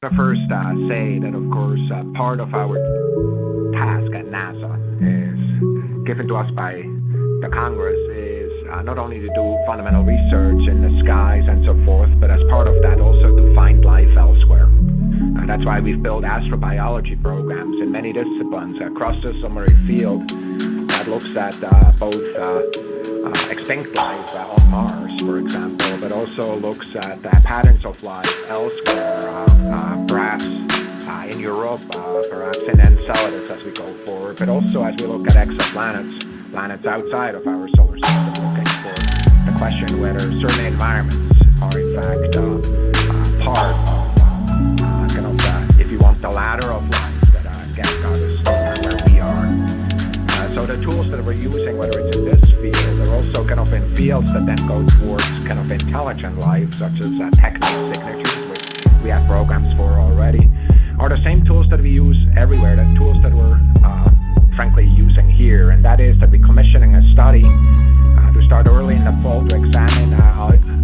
First, say that, of course, part of our task at NASA is given to us by the Congress is not only to do fundamental research in the skies and so forth, but as part of that also to find life elsewhere. That's why we've built astrobiology programs in many disciplines, a cross-disciplinary field that looks at both extinct life on Mars, for example, but also looks at patterns of life elsewhere, perhaps in Europe, perhaps in Enceladus as we go forward, but also as we look at exoplanets, planets outside of our solar system, looking for the question whether certain environments are in fact part of, if you want, the ladder of life that got us where we are. So the tools that we're using, whether it's in this field, they're also kind of in fields that then go towards kind of intelligent life, such as technical signatures, which we have programs for already, are the same tools that we use everywhere, the tools that we're frankly using here, and that is that we're commissioning a study to start early in the fall to examine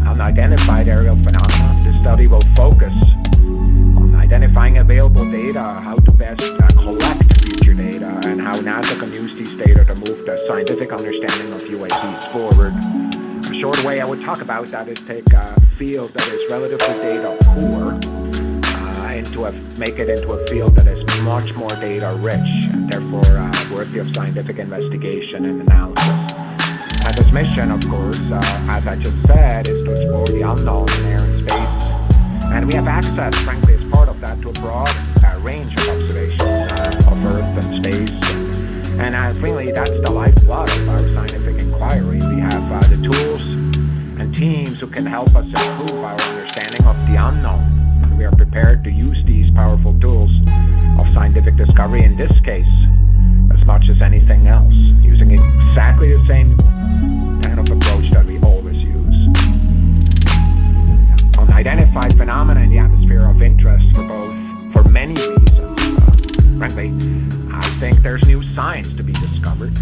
unidentified aerial phenomena. This study will focus on identifying available data, how to best collect future data, and how NASA can use these data to move the scientific understanding of UAPs forward. A short way I would talk about that is take a field that is relatively data poor, make it into a field that is much more data rich and therefore worthy of scientific investigation and analysis. And this mission, of course, as I just said, is to explore the unknown in air and space. And we have access, frankly, as part of that, to a broad range of observations of Earth and space. And really, that's the lifeblood of our scientific inquiry. We have the tools and teams who can help us improve our understanding of the unknown. We are prepared to use these powerful tools of scientific discovery, in this case, as much as anything else, using exactly the same kind of approach that we always use. Unidentified phenomena in the atmosphere of interest for many reasons. Frankly, I think there's new science to be discovered.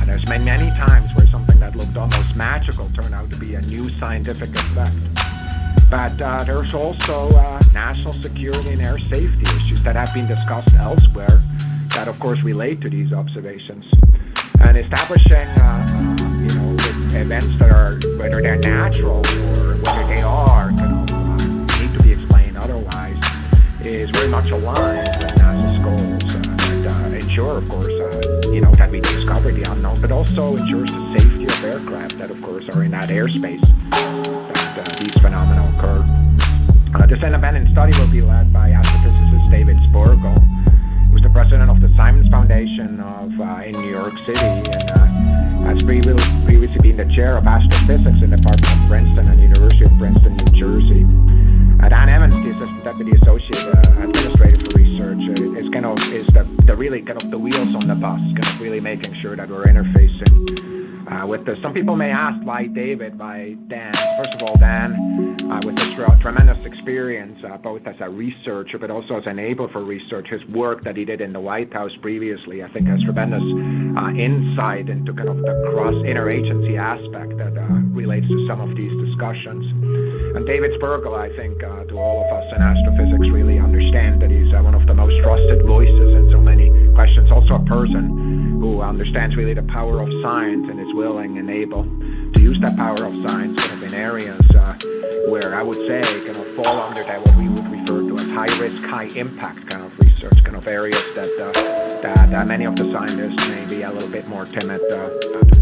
There's been many times where something that looked almost magical turned out to be a new scientific effect. But there's also national security and air safety issues that have been discussed elsewhere that, of course, relate to these observations. And establishing, events that are, whether they're natural or whether they are, need to be explained otherwise, is very much aligned with NASA's goals and ensure, of course, that we discover the unknown, but also ensures the safety of aircraft that, of course, are in that airspace that these phenomena occur. This independent study will be led by astrophysicist David Spergel, who's the president of the Simons Foundation in New York City, and has previously been the chair of astrophysics in the Department of Princeton and University of Princeton, New Jersey. Dan Evans, the assistant deputy associate administrator for research, is the wheels on the bus, really making sure that we're interfacing with this. Some people may ask why David, why Dan. First of all, Dan, with his tremendous experience, both as a researcher but also as an enabler for research, his work that he did in the White House previously, I think, has tremendous insight into kind of the cross-interagency aspect that relates to some of these discussions. And David Spergel, I think, to all of us in astrophysics, really understand that he's one of the most trusted voices in so many questions. Also a person who understands really the power of science and is willing and able to use that power of science kind of in areas where I would say kind of fall under that what we would refer to as high risk, high impact kind of research, kind of areas that many of the scientists may be a little bit more timid to